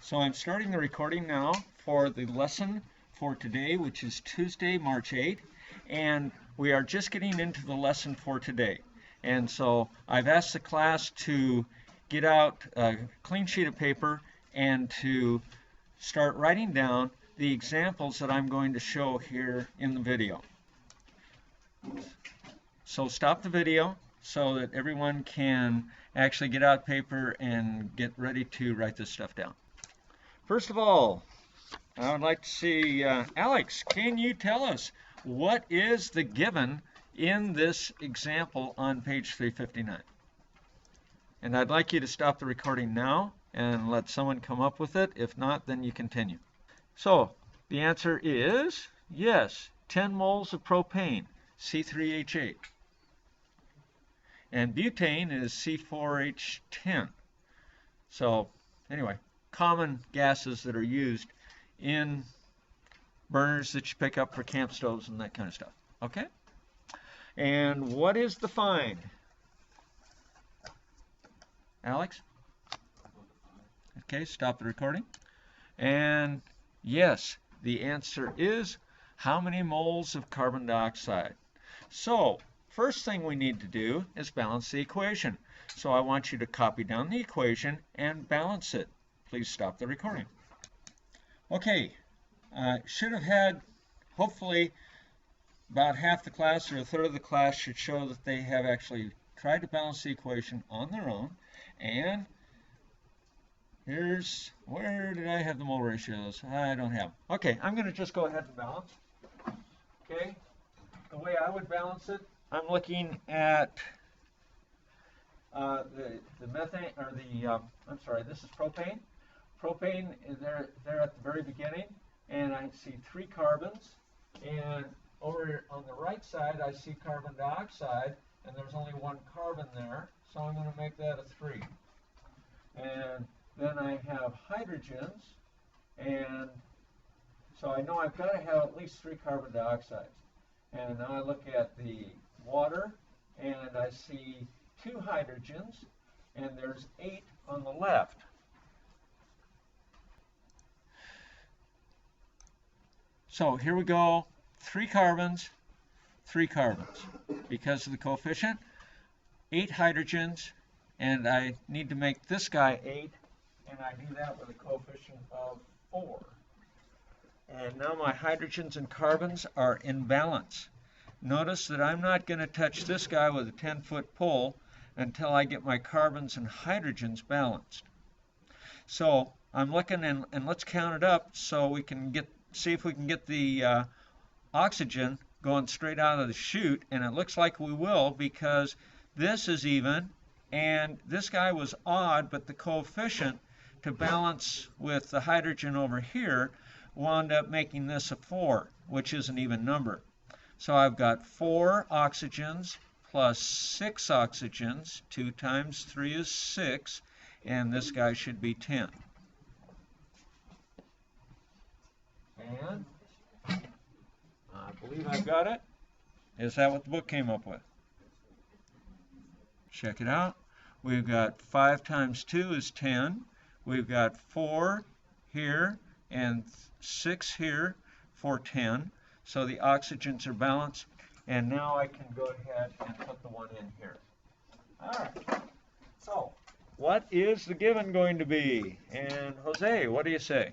So I'm starting the recording now for the lesson for today, which is Tuesday, March 8th, and we are just getting into the lesson for today. And so I've asked the class to get out a clean sheet of paper and to start writing down the examples that I'm going to show here in the video. So stop the video so that everyone can actually get out paper and get ready to write this stuff down. First of all, I would like to see, Alex, can you tell us what is the given in this example on page 359? And I'd like you to stop the recording now and let someone come up with it. If not, then you continue. So the answer is yes, 10 moles of propane, C3H8. And butane is C4H10. So anyway, common gases that are used in burners that you pick up for camp stoves and that kind of stuff. Okay? And what is the find? Alex? Okay, stop the recording. And yes, the answer is how many moles of carbon dioxide? So, first thing we need to do is balance the equation. So I want you to copy down the equation and balance it. Please stop the recording. Okay, should have had, hopefully, about half the class or a third of the class should show that they have actually tried to balance the equation on their own. And here's, where did I have the mole ratios? I don't have them. Okay, I'm going to just go ahead and balance. Okay, the way I would balance it, I'm looking at the methane, or the, I'm sorry, this is propane. Propane is there at the very beginning, and I see 3 carbons. And over on the right side, I see carbon dioxide, and there's only 1 carbon there, so I'm going to make that a 3. And then I have hydrogens, and so I know I've got to have at least 3 carbon dioxides. And now I look at the water, and I see 2 hydrogens, and there's 8 on the left. So here we go, 3 carbons, 3 carbons. Because of the coefficient, 8 hydrogens, and I need to make this guy 8, and I do that with a coefficient of 4. And now my hydrogens and carbons are in balance. Notice that I'm not going to touch this guy with a 10-foot pole until I get my carbons and hydrogens balanced. So I'm looking, and let's count it up so we can see if we can get the oxygen going straight out of the chute, and it looks like we will because this is even and this guy was odd, but the coefficient to balance with the hydrogen over here wound up making this a 4, which is an even number. So I've got 4 oxygens plus 6 oxygens. 2 times 3 is 6, and this guy should be 10. And I believe I've got it. Is that what the book came up with? Check it out. We've got 5 times 2 is 10. We've got 4 here and 6 here for 10. So the oxygens are balanced. And now I can go ahead and put the 1 in here. All right. So what is the given going to be? And Jose, what do you say?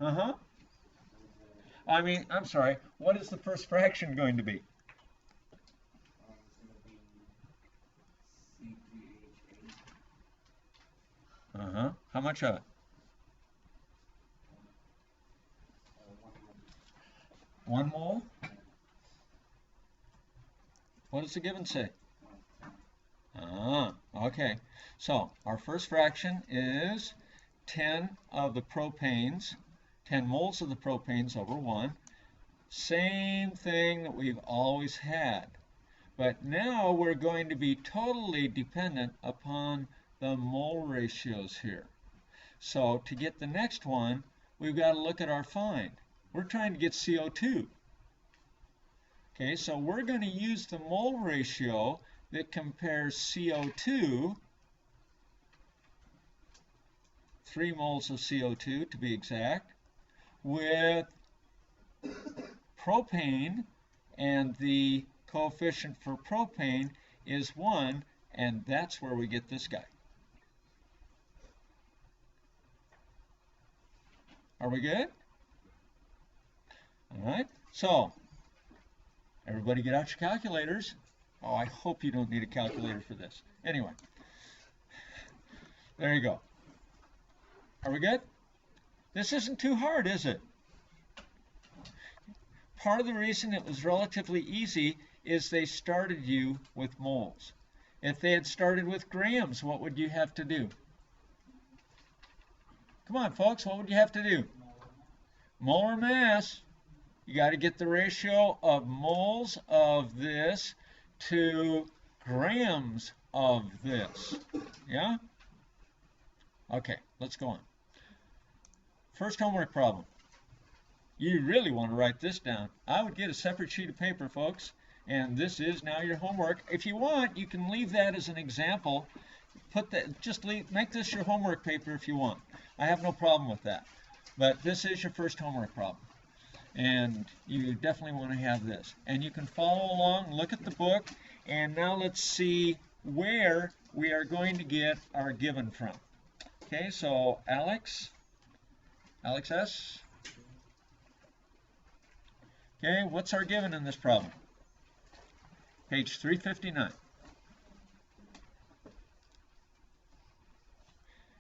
Uh-huh. I'm sorry, what is the first fraction going to be? Uh-huh. How much of it? 1 mole? What does the given say? Okay. So our first fraction is 10 of the propanes, 10 moles of the propanes over 1. Same thing that we've always had. But now we're going to be totally dependent upon the mole ratios here. So to get the next one, we've got to look at our find. We're trying to get CO2. Okay, so we're going to use the mole ratio that compares CO2 3 moles of CO2 to be exact, with propane, and the coefficient for propane is 1, and that's where we get this guy. Are we good? All right, so everybody get out your calculators. Oh, I hope you don't need a calculator for this. Anyway, there you go. Are we good? This isn't too hard, is it? Part of the reason it was relatively easy is they started you with moles. If they had started with grams, what would you have to do? Come on, folks, what would you have to do? Molar mass. You got to get the ratio of moles of this to grams of this. Yeah? Okay, let's go on. First homework problem. You really want to write this down. I would get a separate sheet of paper, folks, and this is now your homework. If you want, you can leave that as an example. Make this your homework paper if you want. I have no problem with that. But this is your first homework problem. And you definitely want to have this. And you can follow along, look at the book, and now let's see where we are going to get our given from. Okay, so Alex S. Okay, what's our given in this problem? Page 359.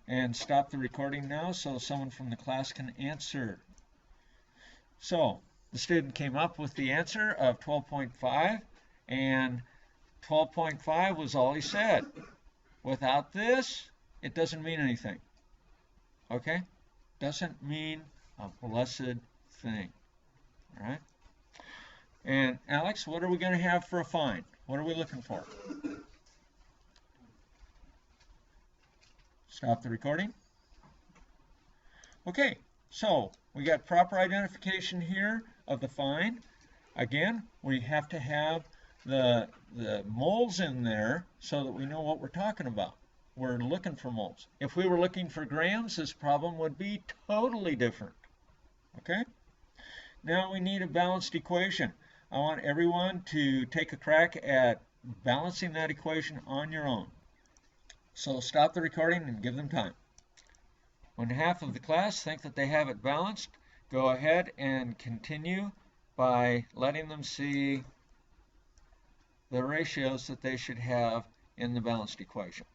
And stop the recording now so someone from the class can answer. So the student came up with the answer of 12.5, and 12.5 was all he said. Without this, it doesn't mean anything. Okay? Doesn't mean a blessed thing. All right? And Alex, what are we going to have for a find? What are we looking for? Stop the recording. Okay, so we got proper identification here of the find. Again, we have to have the moles in there so that we know what we're talking about. We're looking for moles. If we were looking for grams, this problem would be totally different. Okay? Now we need a balanced equation. I want everyone to take a crack at balancing that equation on your own. So stop the recording and give them time. When half of the class think that they have it balanced, go ahead and continue by letting them see the ratios that they should have in the balanced equation.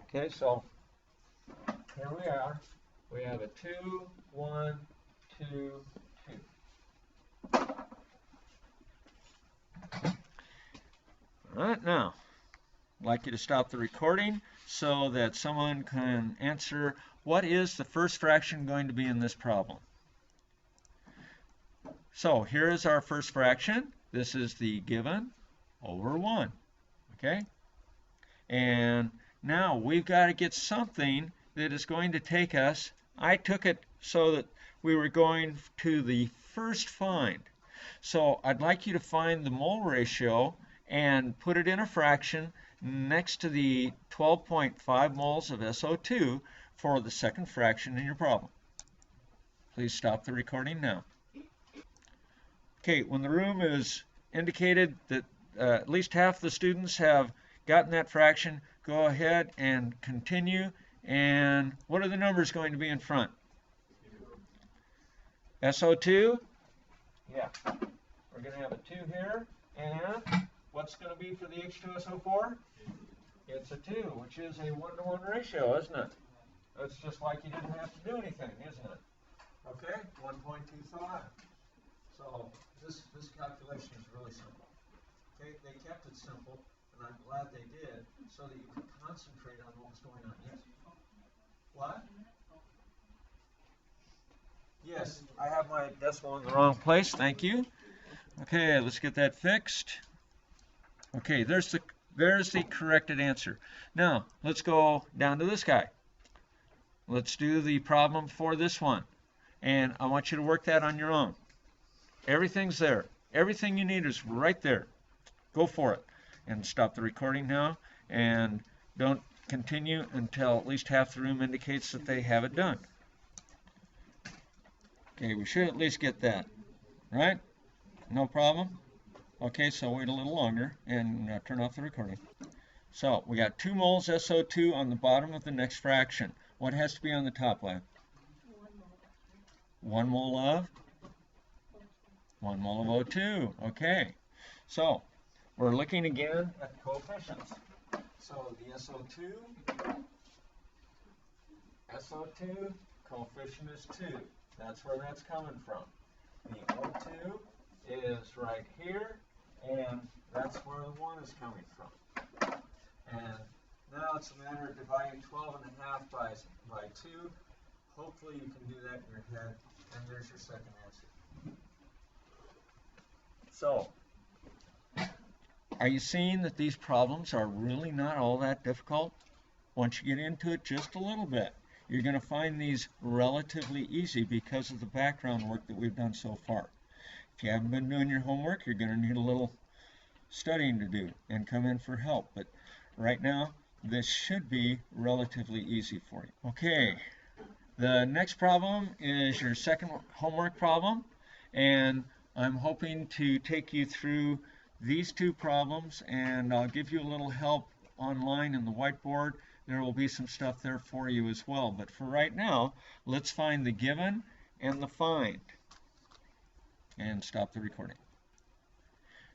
Okay, so here we are. We have a 2, 1, 2, 2. All right, now, I'd like you to stop the recording so that someone can answer, what is the first fraction going to be in this problem? So here is our first fraction. This is the given over 1. Okay? And now we've got to get something that is going to take us, I took it so that we were going to the first find. So I'd like you to find the mole ratio and put it in a fraction next to the 12.5 moles of SO2 for the second fraction in your problem. Please stop the recording now. Okay, when the room is indicated that at least half the students have gotten that fraction, go ahead and continue. And what are the numbers going to be in front? SO2? Yeah. We're going to have a 2 here. And what's going to be for the H2SO4? It's a 2, which is a 1-to-1 ratio, isn't it? It's just like you didn't have to do anything, isn't it? Okay, 1.25. So this calculation is really simple. Okay, they kept it simple, and I'm glad they did, so that you could concentrate on what was going on. Yes? What? Yes, I have my decimal in the wrong place. Thank you. Okay, let's get that fixed. Okay, there's the corrected answer. Now, let's go down to this guy. Let's do the problem for this one. And I want you to work that on your own. Everything's there. Everything you need is right there. Go for it. And stop the recording now. And don't continue until at least half the room indicates that they have it done. Okay, we should at least get that, right? No problem? Okay, so wait a little longer and turn off the recording. So we got 2 moles SO2 on the bottom of the next fraction. What has to be on the top left? 1 mole of? 1 mole of O2. Okay. So we're looking again at the coefficients. So the SO2 coefficient is 2. That's where that's coming from. The O2 is right here, and that's where the 1 is coming from. And now it's a matter of dividing 12 and a half by 2. Hopefully you can do that in your head, and there's your second answer. So, are you seeing that these problems are really not all that difficult? Once you get into it just a little bit, you're going to find these relatively easy because of the background work that we've done so far. If you haven't been doing your homework, you're going to need a little studying to do and come in for help. But right now, this should be relatively easy for you. Okay, the next problem is your second homework problem, and I'm hoping to take you through these 2 problems, and I'll give you a little help online in the whiteboard. There will be some stuff there for you as well. But for right now, let's find the given and the find. And stop the recording.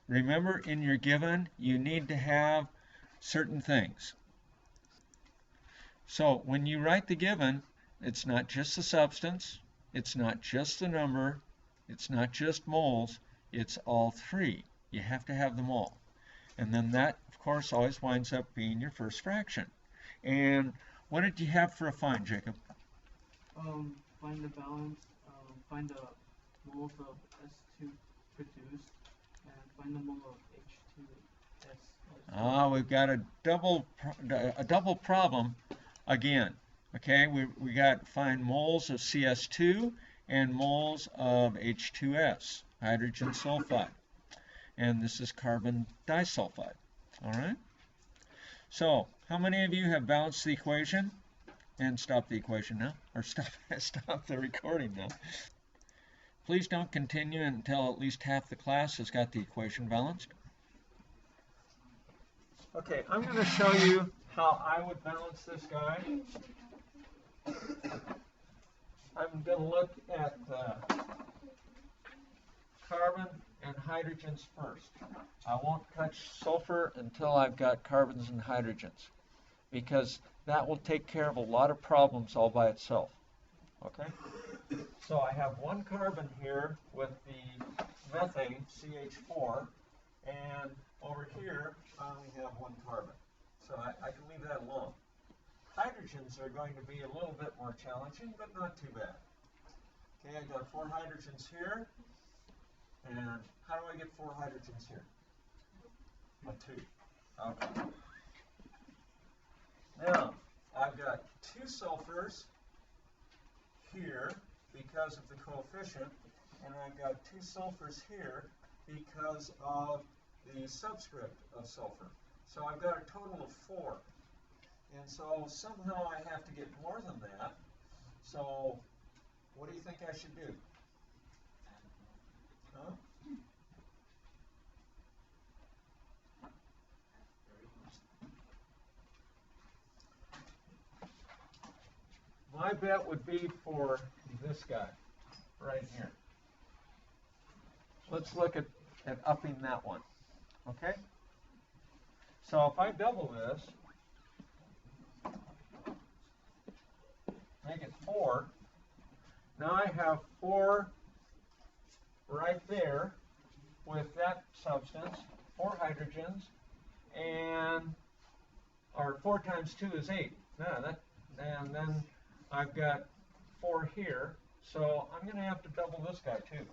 Remember, in your given, you need to have certain things. So when you write the given, it's not just the substance, it's not just the number, it's not just moles, it's all 3. You have to have them all. And then that, of course, always winds up being your first fraction. And what did you have for a find, Jacob? Find the balance, find the moles of S2 produced, and find the mole of H2S. We've got a double problem again. Okay, we got find moles of CS2 and moles of H2S, hydrogen sulfide. And this is carbon disulfide. All right? So, how many of you have balanced the equation? And stop the equation now, or stop the recording now. Please don't continue until at least half the class has got the equation balanced. Okay, I'm going to show you how I would balance this guy. I'm going to look at the carbon and hydrogens first. I won't touch sulfur until I've got carbons and hydrogens, because that will take care of a lot of problems all by itself. Okay? So I have 1 carbon here with the methane, CH4, and over here I only have 1 carbon. So I can leave that alone. Hydrogens are going to be a little bit more challenging, but not too bad. Okay, I've got 4 hydrogens here. And how do I get 4 hydrogens here? A 2. Okay. Now, I've got 2 sulfurs here because of the coefficient, and I've got 2 sulfurs here because of the subscript of sulfur. So I've got a total of 4. And so somehow I have to get more than that. So what do you think I should do? Huh? My bet would be for this guy right here. Let's look at upping that one. Okay? So if I double this, make it 4, now I have 4 right there with that substance, 4 hydrogens, and or 4 times 2 is 8. And then I've got 4 here, so I'm going to have to double this guy too.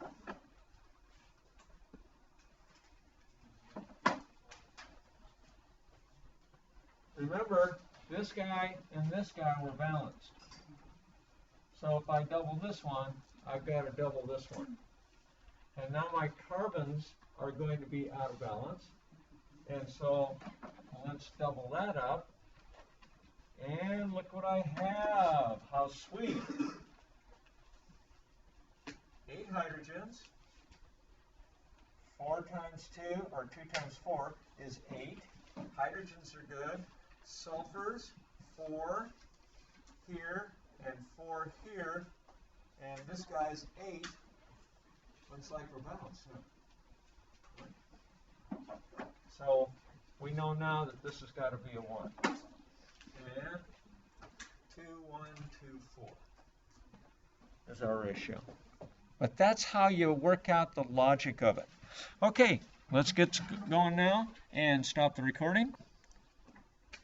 Remember, this guy and this guy were balanced. So if I double this one, I've got to double this one. And now my carbons are going to be out of balance. And so let's double that up. And look what I have. How sweet. 8 hydrogens. 4 times 2, or 2 times 4, is 8. Hydrogens are good. Sulfurs, 4 here and 4 here. And this guy's 8. Looks like we're balanced. So we know now that this has got to be a 1. And 2, 1, 2, 4 is our ratio. But that's how you work out the logic of it. Okay, let's get going now and stop the recording.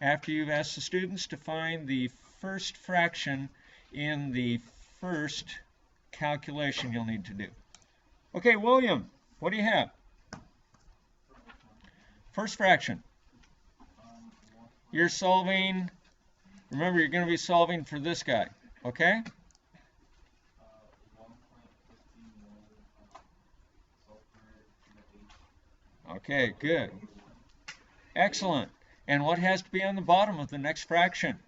After you've asked the students to find the first fraction in the first calculation you'll need to do. Okay, William, what do you have? First fraction. You're solving, remember you're going to be solving for this guy, okay? Okay, good. Excellent. And what has to be on the bottom of the next fraction?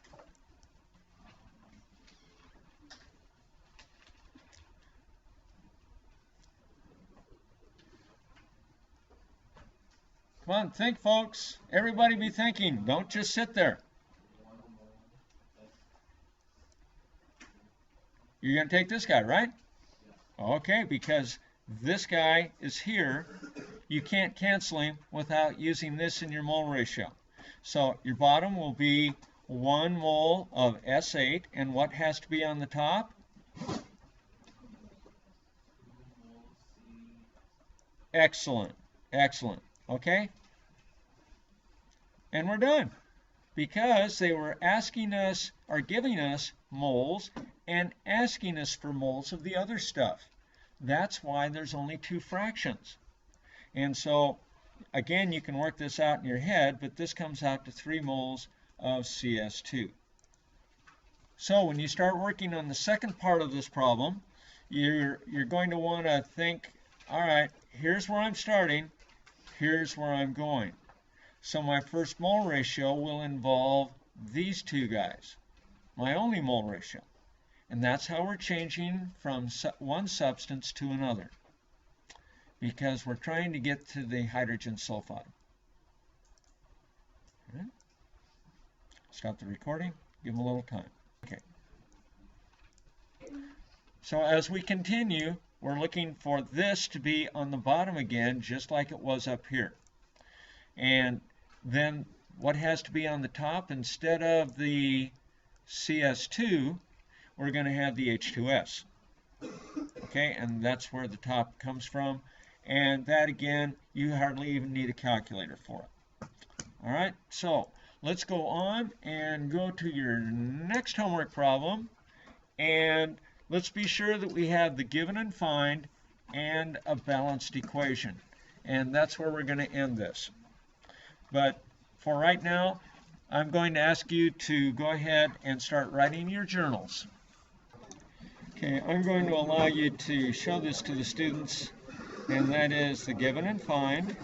Come on, think, folks. Everybody be thinking. Don't just sit there. You're going to take this guy, right? Okay, because this guy is here. You can't cancel him without using this in your mole ratio. So your bottom will be 1 mole of S8. And what has to be on the top? Excellent. Excellent. Okay? And we're done. Because they were asking us, or giving us moles, and asking us for moles of the other stuff. That's why there's only 2 fractions. And so, again, you can work this out in your head, but this comes out to 3 moles of CS2. So when you start working on the second part of this problem, you're going to want to think, all right, here's where I'm starting, here's where I'm going. So my first mole ratio will involve these 2 guys, my only mole ratio. And that's how we're changing from one substance to another, because we're trying to get to the hydrogen sulfide. Right. Stop the recording, give them a little time. Okay. So as we continue, we're looking for this to be on the bottom again, just like it was up here. And then what has to be on the top? Instead of the CS2, we're going to have the H2S. Okay, and that's where the top comes from. And that, again, you hardly even need a calculator for it. All right, so let's go on and go to your next homework problem. And let's be sure that we have the given and find and a balanced equation. And that's where we're going to end this. But for right now, I'm going to ask you to go ahead and start writing your journals. Okay, I'm going to allow you to show this to the students, and that is the given and find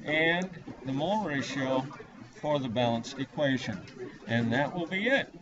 and the mole ratio for the balanced equation. And that will be it.